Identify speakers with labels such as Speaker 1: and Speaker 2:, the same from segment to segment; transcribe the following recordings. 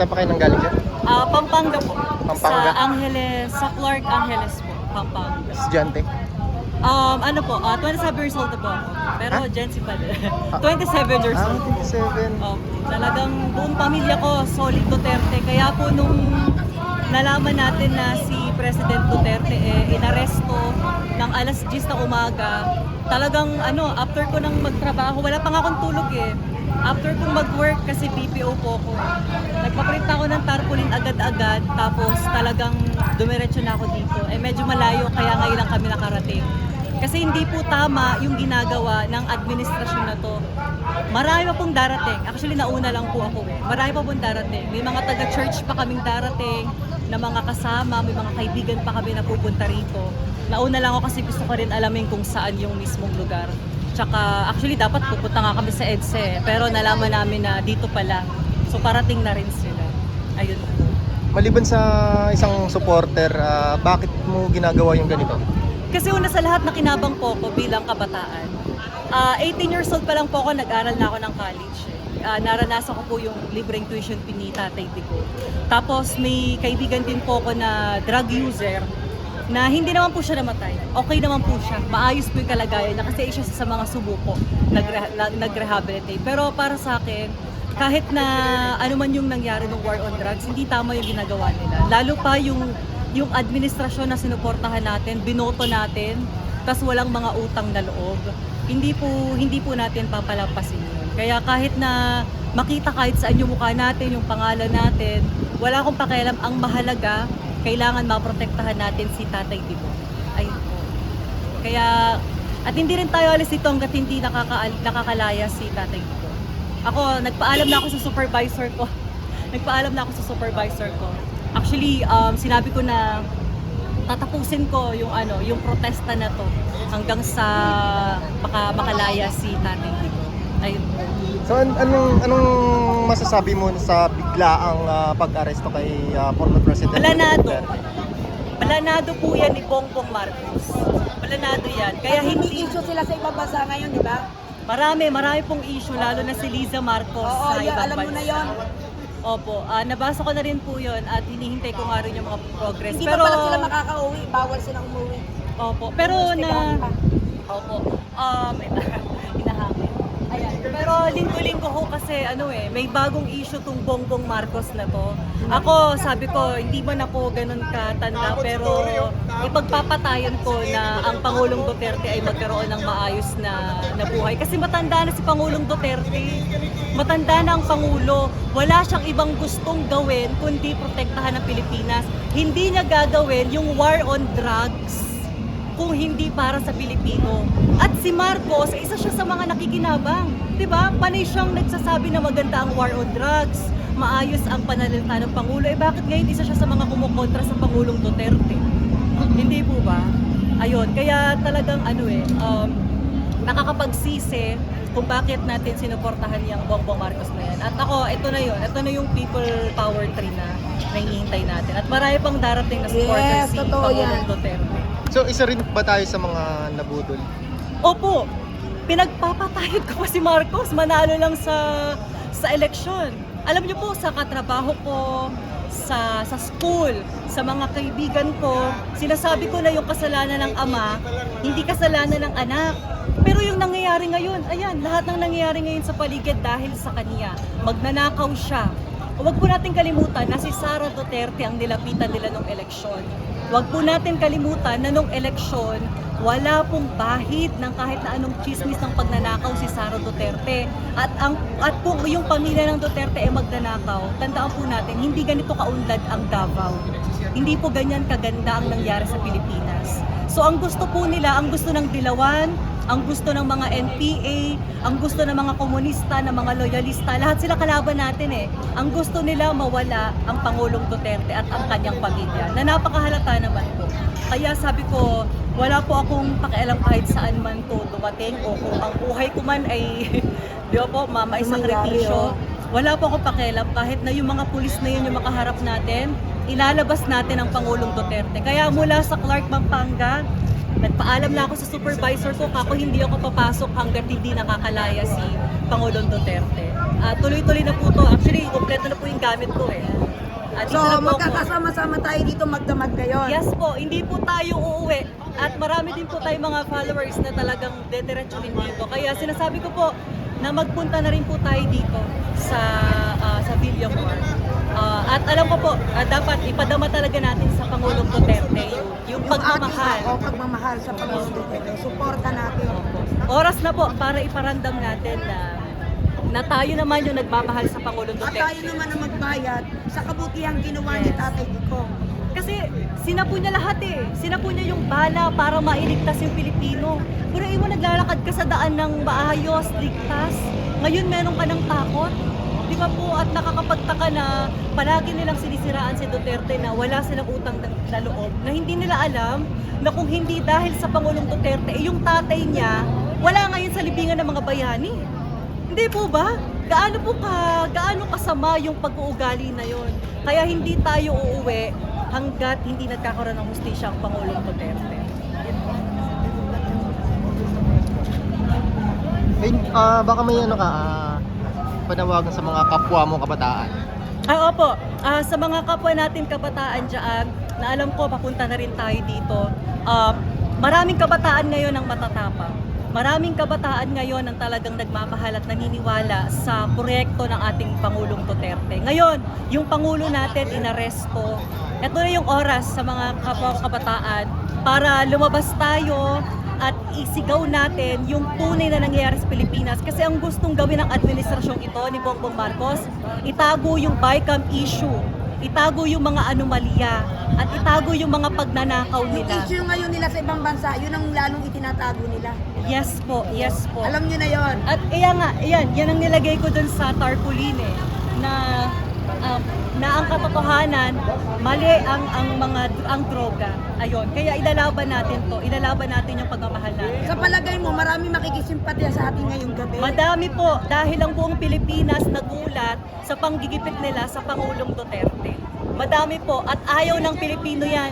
Speaker 1: Saan pa kayo nanggaling dyan?
Speaker 2: Pampanga po.
Speaker 1: Pampanga?
Speaker 2: Sa Clark Angeles po, Pampanga.
Speaker 1: Estudyante?
Speaker 2: Ano po, 27 years old na po ako. Pero Gen Z pa din.
Speaker 1: Ah.
Speaker 2: 27 years
Speaker 1: Ah,
Speaker 2: old.
Speaker 1: 27.
Speaker 2: Talagang buong pamilya ko, solid Duterte. Kaya po nung nalaman natin na si President Duterte inaresto ng alas 10 na umaga, talagang after ko nang magtrabaho, wala pa nga akong tulog eh. After kong mag-work kasi BPO po ako. Nagpaprint ako ng tarpaulin agad-agad, tapos talagang dumiretso na ako dito. Medyo malayo kaya ngayon lang kami nakarating. Kasi hindi po tama yung ginagawa ng administrasyon na to. Marami pa pong darating. Actually, nauna lang po ako eh. Marami pa pong darating. May mga taga-church pa kaming darating, na mga kasama, may mga kaibigan pa kami na pupunta rito. Nauna lang ako kasi gusto ko rin alamin kung saan yung mismong lugar. Tsaka, actually, dapat pupunta nga kami sa EDSA pero nalaman namin na dito pala. So, parating na rin sila. Ayun po.
Speaker 1: Maliban sa isang supporter, bakit mo ginagawa yung ganito?
Speaker 2: Kasi una sa lahat, nakinabang po ako bilang kabataan. 18 years old pa lang po ako, nag-aral na ako ng college. Naranasan ko po yung libreng tuition fee ni Tatay Digo. Tapos may kaibigan din po ako na drug user na hindi naman po siya namatay. Okay naman po siya. Maayos po yung kalagayan niya kasi isa sa mga subuko nag-rehabilitate. Pero para sa akin, kahit na ano man yung nangyari ng war on drugs, hindi tama yung ginagawa nila. Lalo pa yung administrasyon na sinuportahan natin, binoto natin, tas walang mga utang na loob. Hindi po natin papalampasin yun. Kaya kahit na makita kahit saan yung mukha natin, yung pangalan natin, wala akong pakialam. Ang mahalaga, kailangan maprotektahan natin si Tatay Digo. Ayun po. Kaya, at hindi rin tayo alis dito hanggat hindi nakakalaya si Tatay Digo. Ako, nagpaalam na ako sa supervisor ko. Actually, sinabi ko na tatapusin ko yung protesta na to hanggang sa makalaya si Tatay Digo. Ayun po.
Speaker 1: So anong masasabi mo sa biglaang pag-aresto kay former President?
Speaker 2: Planado po yan ni Bongbong Marcos. Planado yan. Kaya
Speaker 3: Hindi issue sila sa ibang bansa ngayon, di ba?
Speaker 2: Marami pong issue, lalo na si Liza Marcos
Speaker 3: Oo,
Speaker 2: sa ibang
Speaker 3: alam mo na
Speaker 2: bansa.
Speaker 3: yon.
Speaker 2: Opo, nabasa ko na rin po yun at hinihintay ko nga rin yung mga progress.
Speaker 3: Hindi pa pala sila makakauwi, bawal silang umuwi.
Speaker 2: Opo, pero
Speaker 3: Investigahan pa.
Speaker 2: Opo, hinahangin. Ayan, pero linggo-linggo ho kasi may bagong issue tong Bongbong Marcos na to. Ako, sabi ko, hindi man ako ganun katanda, pero ipagpapatayan ko na ang Pangulong Duterte ay magkaroon ng maayos na buhay. Kasi matanda na si Pangulong Duterte. Matanda na ang Pangulo. Wala siyang ibang gustong gawin kundi protektahan ang Pilipinas. Hindi niya gagawin yung war on drugs kung hindi para sa Pilipino. At si Marcos, isa siya sa mga nakikinabang. Diba? Panay siyang nagsasabi na maganda ang war on drugs, maayos ang pananalita ng Pangulo. Bakit ngayon isa siya sa mga kumukontra sa Pangulong Duterte? Hindi po ba? Ayun, kaya talagang nakakapagsisi kung bakit natin sinuportahan yung Bongbong Marcos na yan. At ako, ito na yung people power tree na hinihintay natin. At marami pang darating na supporters si
Speaker 3: totoo
Speaker 2: Pangulong
Speaker 3: yan.
Speaker 2: Duterte.
Speaker 1: So isa rin ba tayo sa mga nabudol?
Speaker 2: Opo, pinagpapatayod ko pa si Marcos, manalo lang sa eleksyon. Alam niyo po, sa katrabaho ko, sa school, sa mga kaibigan ko, sinasabi ko na yung kasalanan ng ama, hindi kasalanan ng anak. Pero yung nangyayari ngayon, ayan, lahat ng nangyayari ngayon sa paligid dahil sa kanya. Magnanakaw siya. Huwag po natin kalimutan na si Sara Duterte ang nilapitan nila nung eleksyon. Huwag po natin kalimutan na nung eleksyon, wala pong bahid ng kahit na anong chismis ng pagnanakaw si Sara Duterte. At kung yung pamilya ng Duterte ay magnanakaw, tandaan po natin, hindi ganito kaunlad ang Davao. Hindi po ganyan kaganda ang nangyari sa Pilipinas. So ang gusto po nila, ang gusto ng Dilawan, ang gusto ng mga NPA, ang gusto ng mga komunista, ng mga loyalista, lahat sila kalaban natin eh. Ang gusto nila mawala ang Pangulong Duterte at ang kanyang pamilya, na napakahalata naman po. Kaya sabi ko, wala po akong pakialam kahit saan man to dumating o kung ang buhay ko man ay, di ba po, maisakripisyo. Wala po akong pakialam kahit na yung mga pulis na yun yung makaharap natin, ilalabas natin ang Pangulong Duterte. Kaya mula sa Clark, Pampanga, nagpaalam na ako sa supervisor ko, hindi ako papasok hanggat hindi nakakalaya si Pangulong Duterte. tuloy-tuloy na po to. Actually, kompleto na po yung gamit ko eh. Dito
Speaker 3: So,
Speaker 2: na po ako.
Speaker 3: magkakasama-sama tayo dito magdamag ngayon.
Speaker 2: Yes po, hindi po tayo uuwi. At marami din po tayong mga followers na talagang dediretso din dito. Kaya sinasabi ko po na magpunta na rin po tayo dito sa Villacor. At alam ko po, dapat ipadama talaga natin sa Pangulong Duterte yung pagmamahal.
Speaker 3: Pagmamahal sa Pangulong Duterte. Suporta natin.
Speaker 2: Oras na po para iparamdam natin na tayo naman yung nagmamahal sa Pangulong
Speaker 3: At tayo
Speaker 2: Duterte.
Speaker 3: naman ang magbayad sa kabutihang ginawa ni Tatay Digong.
Speaker 2: Kasi sinapo niya lahat eh. Sinapo niya yung bala para mailigtas yung Pilipino. Pero mo naglalakad ka sa daan ng maayos, ligtas. Ngayon meron ka ng takot. Di ba po? At nakakapagtaka na palagi nilang sinisiraan si Duterte na wala silang utang na loob. Na hindi nila alam na kung hindi dahil sa Pangulong Duterte, yung tatay niya, wala ngayon sa libingan ng mga bayani. Hindi po ba? Gaano kasama yung pag-uugali na yon? Kaya hindi tayo uuwi hanggat hindi nagkakaroon ng hustisya ang Pangulong Duterte.
Speaker 1: Baka may panawagan sa mga kapwa mong kabataan.
Speaker 2: Opo. Sa mga kapwa natin kabataan dyan, na alam ko papunta na rin tayo dito, maraming kabataan ngayon ang matatapang. Maraming kabataan ngayon ang talagang nagmamahal at naniniwala sa proyekto ng ating Pangulong Duterte. Ngayon, yung Pangulo natin inaresto. Ito na yung oras sa mga kapwa kabataan para lumabas tayo at isigaw natin yung tunay na nangyayari sa Pilipinas. Kasi ang gustong gawin ng administrasyong ito ni Bongbong Marcos, itago yung BICAM issue, itago yung mga anomalya, at itago yung mga pagnanakaw
Speaker 3: Yung
Speaker 2: nila.
Speaker 3: issue ngayon nila sa ibang bansa, yun ang lalong itinatago nila.
Speaker 2: Yes po, yes po.
Speaker 3: Alam nyo na yon.
Speaker 2: At kaya nga, yan ang nilagay ko dun sa tarpaulin eh, na ang katotohanan, mali ang droga. Ayun, kaya ilalaban natin to, ilalaban natin yung pagmamahal natin.
Speaker 3: Sa palagay mo, marami makikisimpatya sa atin ngayong gabi.
Speaker 2: Madami po, dahil ang buong Pilipinas nagulat sa panggigipit nila sa Pangulong Duterte. Madami po, at ayaw ng Pilipino yan.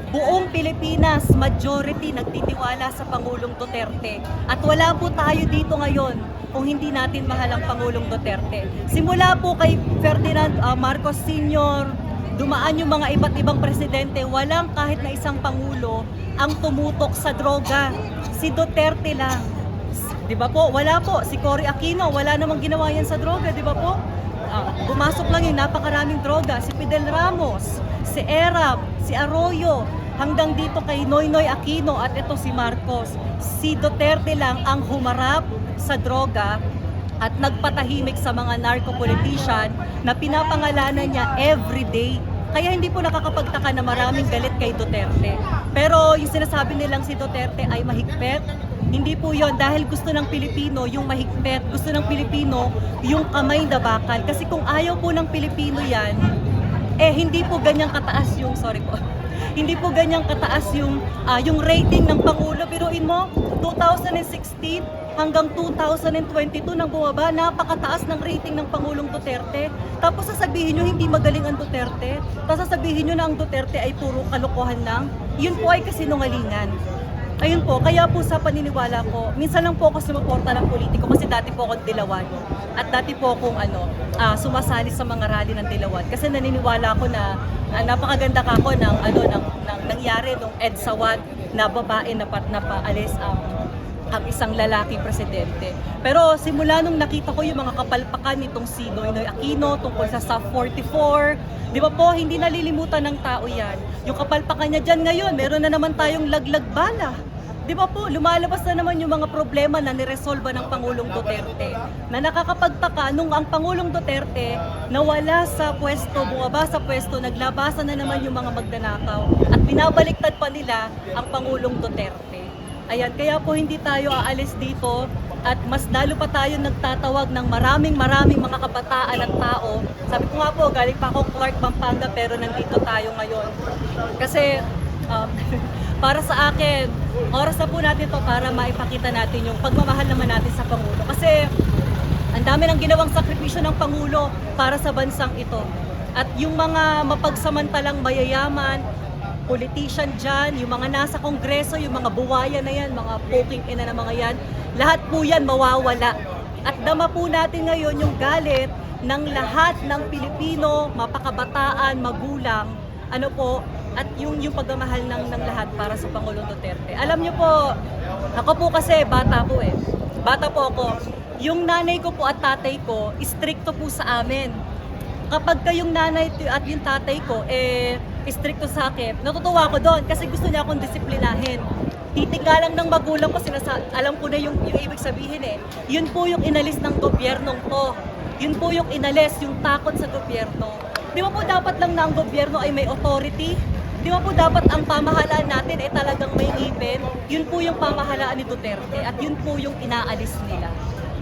Speaker 2: Buong Pilipinas, majority nagtitiwala sa Pangulong Duterte. At wala po tayo dito ngayon kung hindi natin mahal ang Pangulong Duterte. Simula po kay Ferdinand Marcos Sr., dumaan yung mga iba't ibang presidente, walang kahit na isang Pangulo ang tumutok sa droga. Si Duterte lang. Di ba po? Wala po. Si Cory Aquino, wala namang ginawa yan sa droga, di ba po? Pumasok lang yung napakaraming droga. Si Fidel Ramos, si Erap, si Arroyo, hanggang dito kay Noynoy Aquino at ito si Marcos. Si Duterte lang ang humarap sa droga at nagpatahimik sa mga narco-politician na pinapangalanan niya everyday. Kaya hindi po nakakapagtaka na maraming galit kay Duterte. Pero yung sinasabi nilang si Duterte ay mahigpit, hindi po yon dahil gusto ng Pilipino yung mahigpit, gusto ng Pilipino yung kamay na bakal. Kasi kung ayaw po ng Pilipino yan, hindi po ganyang kataas yung, hindi po ganyang kataas yung rating ng Pangulo. Biruin mo, 2016 hanggang 2022 nang bumaba, napakataas ng rating ng Pangulong Duterte. Tapos sasabihin nyo hindi magaling ang Duterte, tapos sasabihin nyo na ang Duterte ay puro kalokohan lang. Yun po ay kasinungalingan. Ayun po, kaya po sa paniniwala ko, minsan lang po ako sumuporta ng politiko kasi dati po akong dilawan. At dati po akong sumasali sa mga rally ng dilawan. Kasi naniniwala ko na napakaganda ka ako ng nangyari nung EDSA 1 na babae na paalis ang isang lalaking presidente. Pero simula nung nakita ko yung mga kapalpakan nitong si Noynoy Aquino tungkol sa SAF 44, di ba po, hindi nalilimutan ng tao yan. Yung kapalpakan niya dyan ngayon, meron na naman tayong laglag bala. Di ba po, lumalabas na naman yung mga problema na niresolba ng Pangulong Duterte. Na nakakapagtaka, nung ang Pangulong Duterte nawala sa pwesto, bumaba sa pwesto, naglabasan na naman yung mga magnanakaw at binabaliktad pa nila ang Pangulong Duterte. Ayan, kaya po hindi tayo aalis dito at mas lalo pa tayo nagtatawag ng maraming mga kabataan at tao. Sabi ko nga po, galing pa ako Clark, Pampanga, pero nandito tayo ngayon. Kasi para sa akin, oras na po natin to para maipakita natin yung pagmamahal naman natin sa Pangulo. Kasi ang dami ng ginawang sakripisyo ng Pangulo para sa bansang ito. At yung mga mapagsamantalang mayayaman, politician dyan, yung mga nasa kongreso, yung mga buwaya na yan, mga poking ina na mga yan, lahat po yan mawawala. At dama po natin ngayon yung galit ng lahat ng Pilipino, mapakabataan, magulang, ano po, at yung pagmamahal ng lahat para sa Pangulong Duterte. Alam niyo po, ako po kasi bata po eh. Bata po ako. Yung nanay ko po at tatay ko, stricto po sa amin. Kapag kayong nanay at yung tatay ko, stricto sa akin, natutuwa ko doon kasi gusto niya akong disiplinahin. Titig nga lang ng magulang ko, alam ko na yung ibig sabihin eh. Yun po yung inalis ng gobyernong to. Yun po yung inalis, yung takot sa gobyerno. Di ba po dapat lang na ang gobyerno ay may authority? Di ba po dapat ang pamahalaan natin ay talagang may ngipin? Yun po yung pamahalaan ni Duterte at yun po yung inaalis nila.